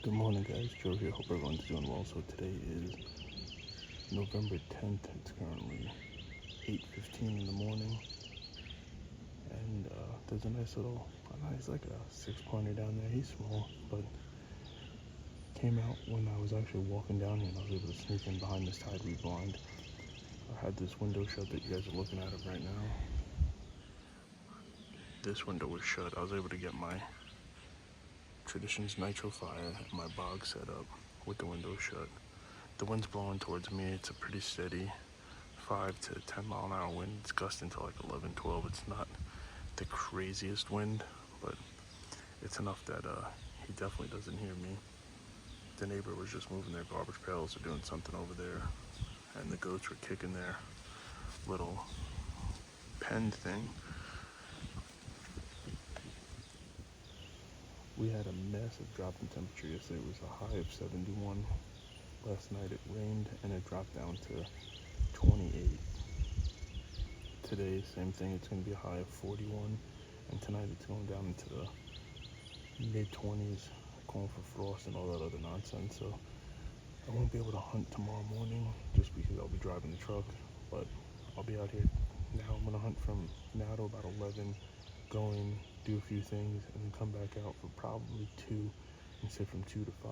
Good morning, guys. Joe here. Hope everyone's doing well. So today is November 10th. It's currently 8:15 in the morning, and there's a nice like a 6-pointer down there. He's small, but came out when I was actually walking down here, and I was able to sneak in behind this TideWe blind. I had this window shut that you guys are looking at it right now. This window was shut. I was able to get my Tradition's NitroFire and my BOG set up with the window shut. The wind's blowing towards me. It's a pretty steady 5 to 10 mile an hour wind. It's gusting to like 11, 12. It's not the craziest wind, but it's enough that he definitely doesn't hear me. The neighbor was just moving their garbage pails or doing something over there, and the goats were kicking their little pen thing. We had a massive drop in temperature yesterday. It was a high of 71. Last night it rained and it dropped down to 28. Today, same thing. It's going to be a high of 41. And tonight it's going down into the mid-20s, calling for frost and all that other nonsense. So I won't be able to hunt tomorrow morning just because I'll be driving the truck. But I'll be out here now. I'm going to hunt from now to about 11, going, do a few things, and then come back out for probably 2 and sit from 2 to 5.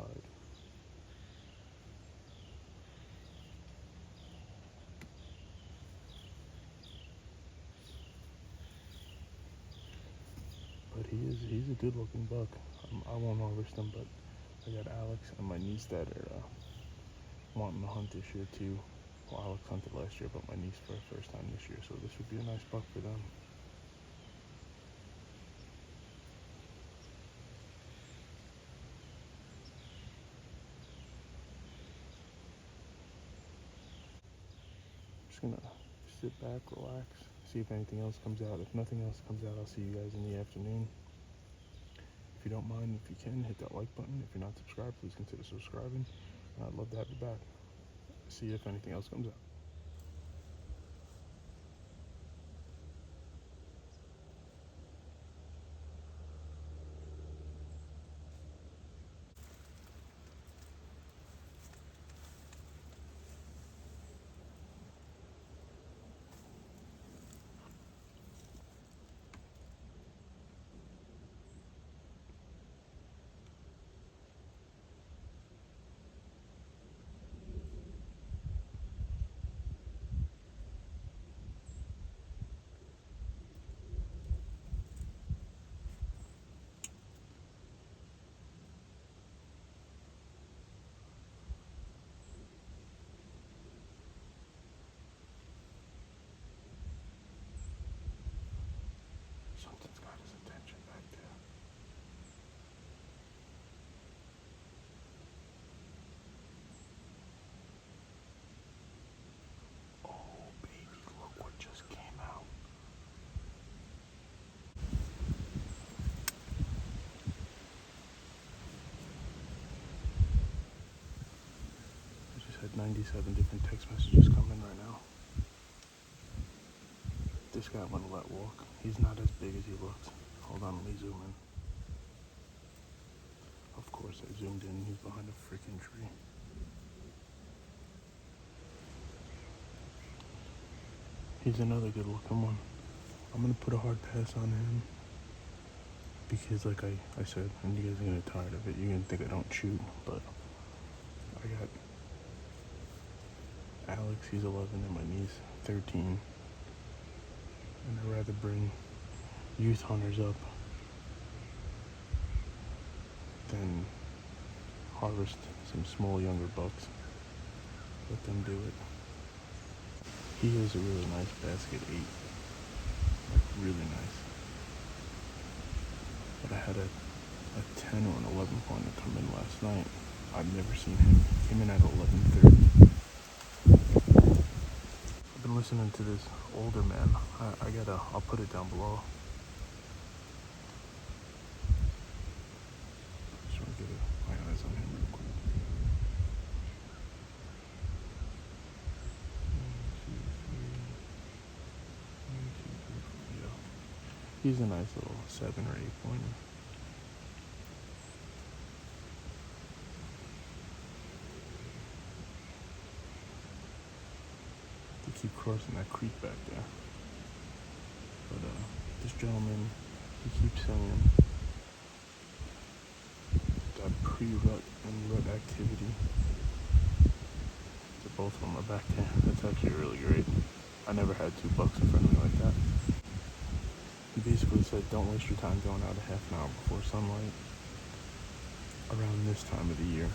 But he's a good looking buck. I won't harvest him, but I got Alex and my niece that are wanting to hunt this year too. Well, Alex hunted last year, but my niece for her first time this year, so this would be a nice buck for them. Just gonna sit back, relax, see if anything else comes out. If nothing else comes out, I'll see you guys in the afternoon. If you don't mind, if you can, hit that like button. If you're not subscribed, please consider subscribing. And I'd love to have you back. See if anything else comes out. Something's got his attention back there. Oh, baby, look what just came out. I just had 97 different text messages come in right now. This guy went to let walk. He's not as big as he looked. Hold on, let me zoom in. Of course, I zoomed in. He's behind a freaking tree. He's another good looking one. I'm gonna put a hard pass on him because, like I said, and you guys are gonna get tired of it. You're gonna think I don't shoot, but I got Alex, he's 11, and my niece, 13. And I'd rather bring youth hunters up than harvest some small younger bucks. Let them do it. He is a really nice basket 8, like really nice. But I had a 10 or an 11 pointer come in last night. I've never seen him. Came in at 11:30. I've been listening to this older man. I'll put it down below. Just want to get my eyes on him real quick. Yeah. He's a nice little 7 or 8 pointer. We keep crossing that creek back there. But this gentleman, he keeps saying that pre-rut and rut activity, that both of them are back there. That's actually really great. I never had 2 bucks in front of me like that. He basically said, don't waste your time going out a half an hour before sunlight around this time of the year,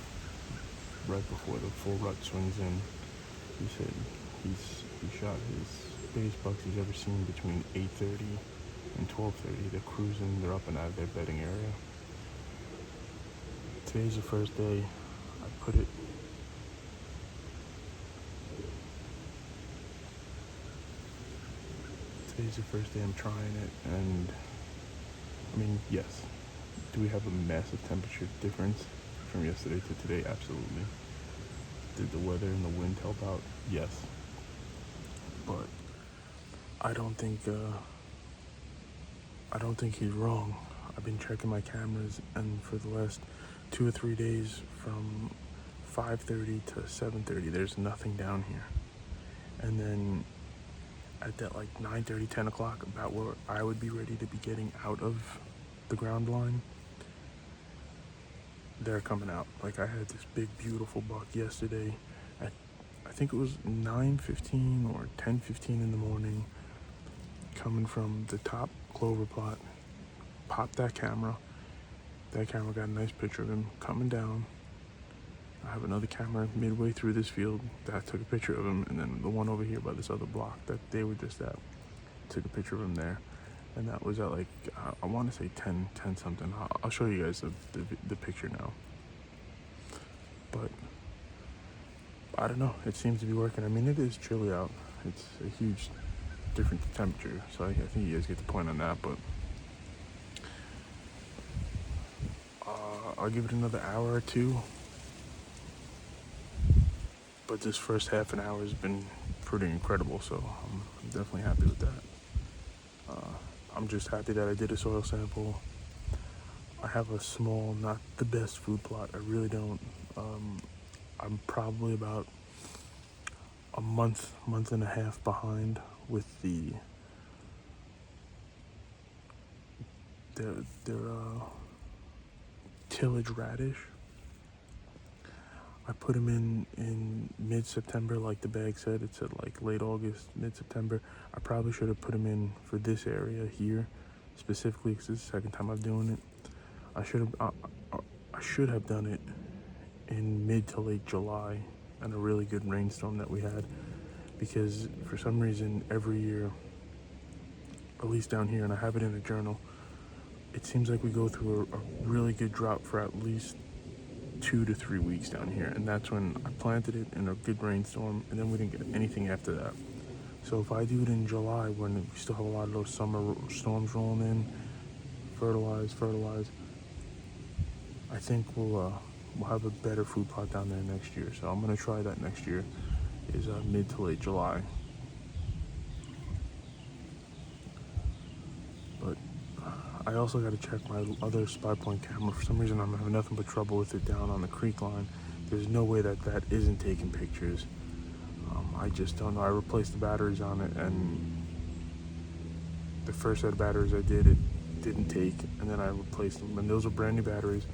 right before the full rut swings in. He said he shot his biggest bucks he's ever seen between 8:30 and 12:30. They're cruising, they're up and out of their bedding area. Today's the first day I put it. Today's the first day I'm trying it, and I mean, yes. Do we have a massive temperature difference from yesterday to today? Absolutely. Did the weather and the wind help out? Yes. But I don't think he's wrong. I've been checking my cameras, and for the last 2 or 3 days, from 5:30 to 7:30, there's nothing down here. And then at that like 9:30, 10 o'clock, about where I would be ready to be getting out of the ground line, they're coming out. Like, I had this big beautiful buck yesterday at, I think it was 9:15 or 10:15 in the morning, coming from the top clover plot. Popped that camera. That camera got a nice picture of him coming down. I have another camera midway through this field that took a picture of him, and then the one over here by this other block that they were just at, took a picture of him there. And that was at like, I want to say 10 something. I'll show you guys the picture now. But I don't know, it seems to be working. I mean, it is chilly out. It's a huge different temperature, so I think you guys get the point on that. But I'll give it another hour or two. But this first half an hour has been pretty incredible, so I'm definitely happy with that. I'm just happy that I did a soil sample. I have a small, not the best food plot. I really don't. I'm probably about a month and a half behind with their tillage radish. I put them in mid-September, like the bag said. It said like late August, mid-September. I probably should have put them in for this area here, specifically because this is the second time I'm doing it. I should have done it in mid to late July, and a really good rainstorm that we had, because for some reason every year, at least down here, and I have it in a journal, it seems like we go through a really good drought for at least 2 to 3 weeks down here, and that's when I planted it in a good rainstorm, and then we didn't get anything after that. So if I do it in July, when we still have a lot of those summer storms rolling in, fertilize, I think we'll have a better food plot down there next year. So I'm gonna try that next year, is mid to late July. But I also got to check my other spy point camera. For some reason, I'm having nothing but trouble with it down on the creek line. There's no way that isn't taking pictures. I just don't know. I replaced the batteries on it, and the first set of batteries I did, it didn't take, and then I replaced them, and those are brand new batteries.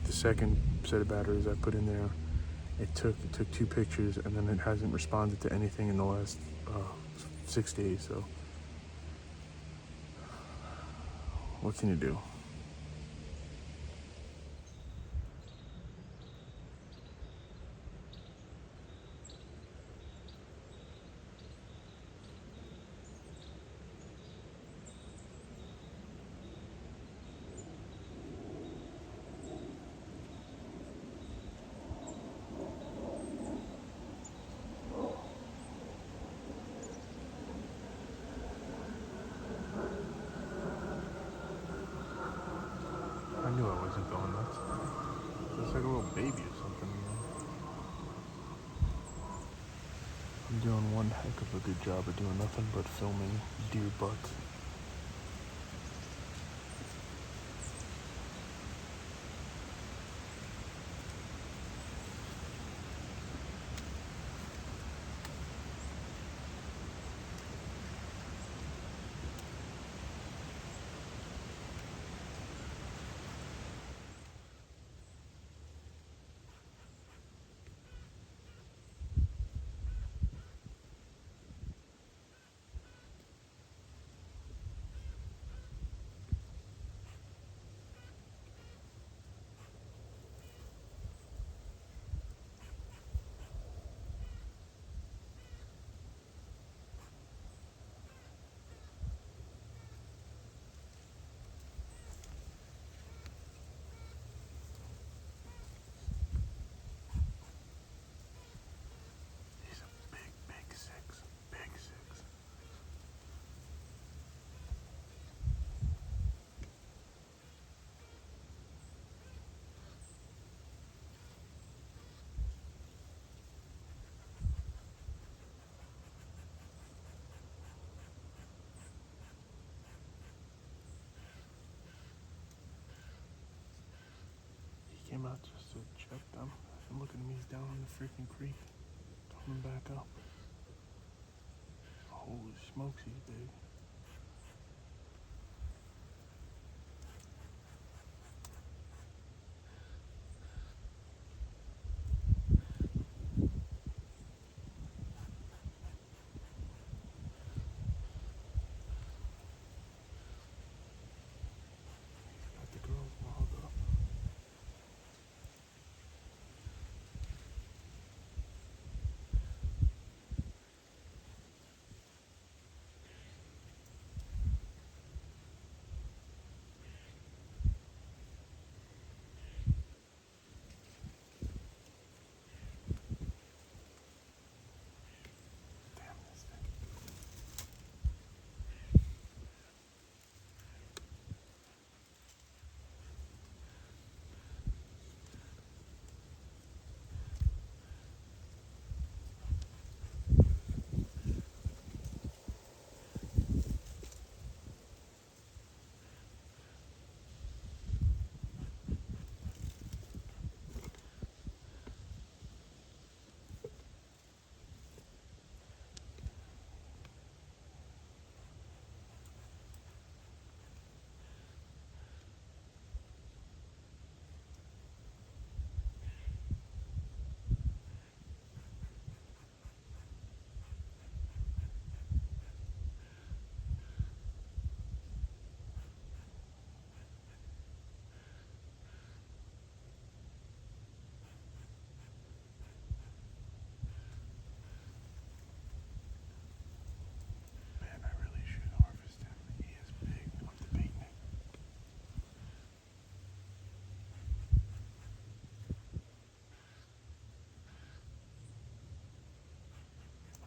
The second set of batteries I put in there, it took 2 pictures, and then it hasn't responded to anything in the last 6 days. So what can you do? I knew I wasn't going nuts. It's like a little baby or something, you know? I'm doing one heck of a good job of doing nothing but filming deer butts. out just to check them. And look at him, he's down in the freaking creek. Coming back up. Holy smokes, he's big. Got the girls walled up. Damn this thing. Man, I really should harvest him. He is big. I'm debating it.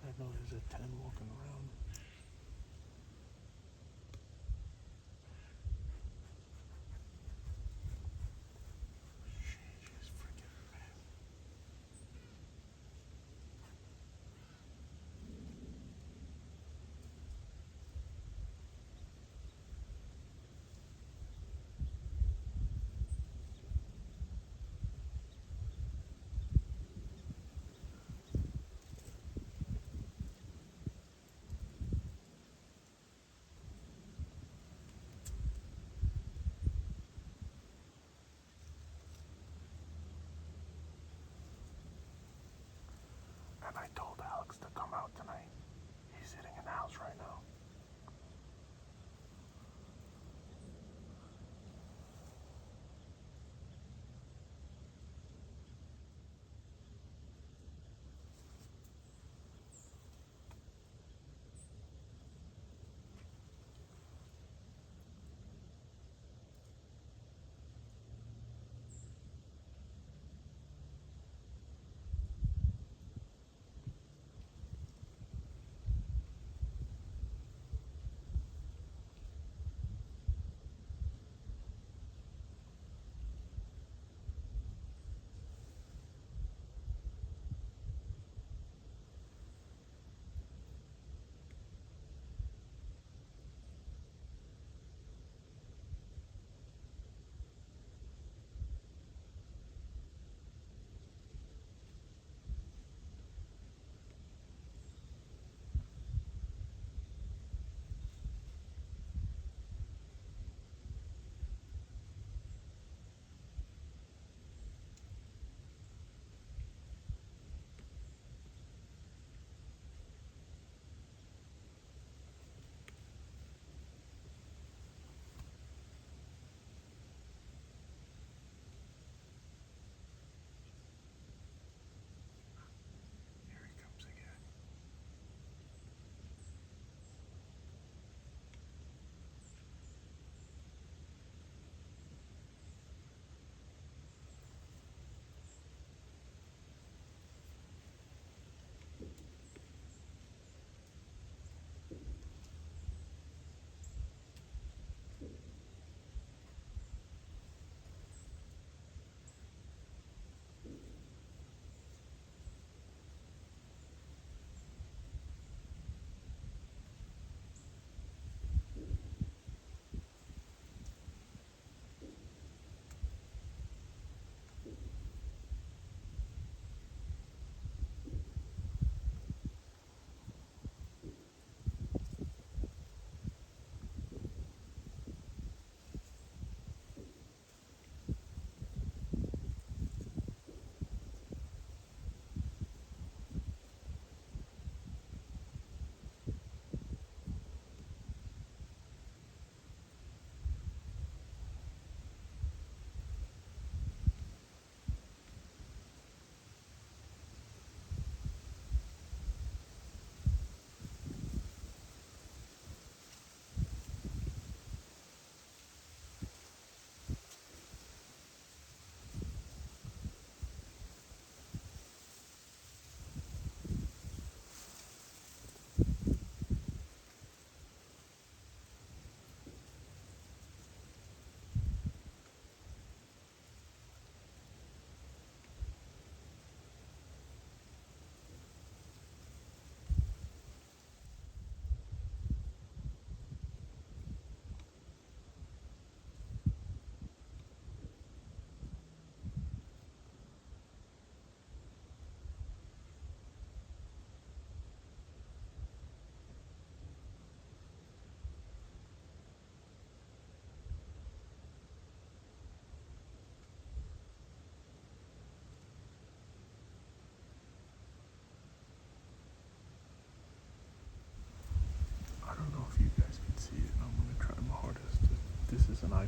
I know there's a 10 walking around. She's freaking man.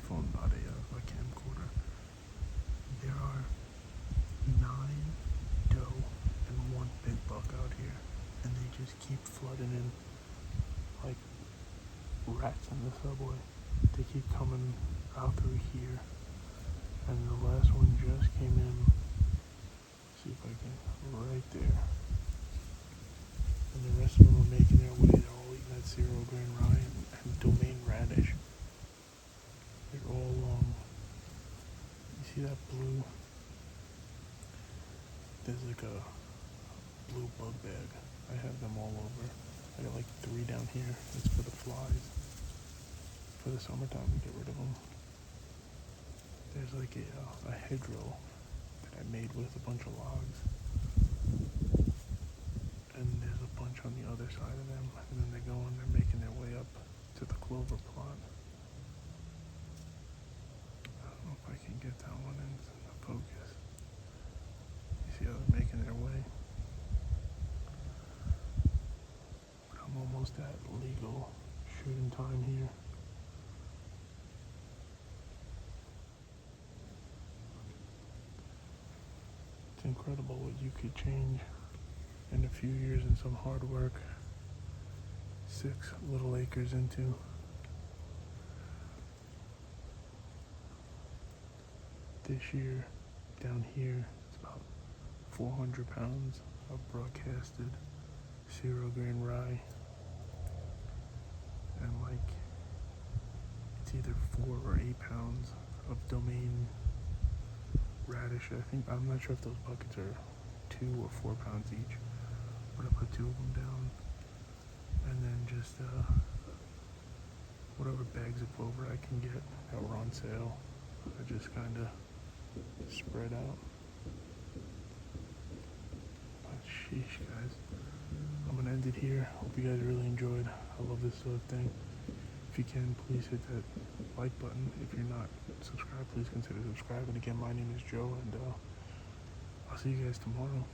iPhone, not a camcorder. There are 9 doe and 1 big buck out here, and they just keep flooding in like rats in the subway. They keep coming out through here, and the last one just came in. See if I can, right there. And the rest of them are making their way. They're all eating that 0 grain rye and domain radish. They're all you see that blue? There's like a blue bug bag. I have them all over. I got like 3 down here. It's for the flies. For the summertime to get rid of them. There's like a hedgerow that I made with a bunch of logs. And there's a bunch on the other side of them. And then they go and they're making their way up to the clover plot. I don't know if I can get that one in the focus. You see how they're making their way? But I'm almost at legal shooting time here. It's incredible what you could change in a few years and some hard work. 6 little acres into. This year, down here, it's about 400 pounds of broadcasted 0 grain rye. And like, it's either 4 or 8 pounds of domain radish. I'm not sure if those buckets are 2 or 4 pounds each, but I put 2 of them down, and then just whatever bags of clover I can get that were on sale, I just kind of spread out. But sheesh, guys, I'm gonna end it here. Hope you guys really enjoyed. I love this sort of thing. If you can, please hit that like button. If you're not subscribed, please consider subscribing. Again, my name is Joe, and I'll see you guys tomorrow.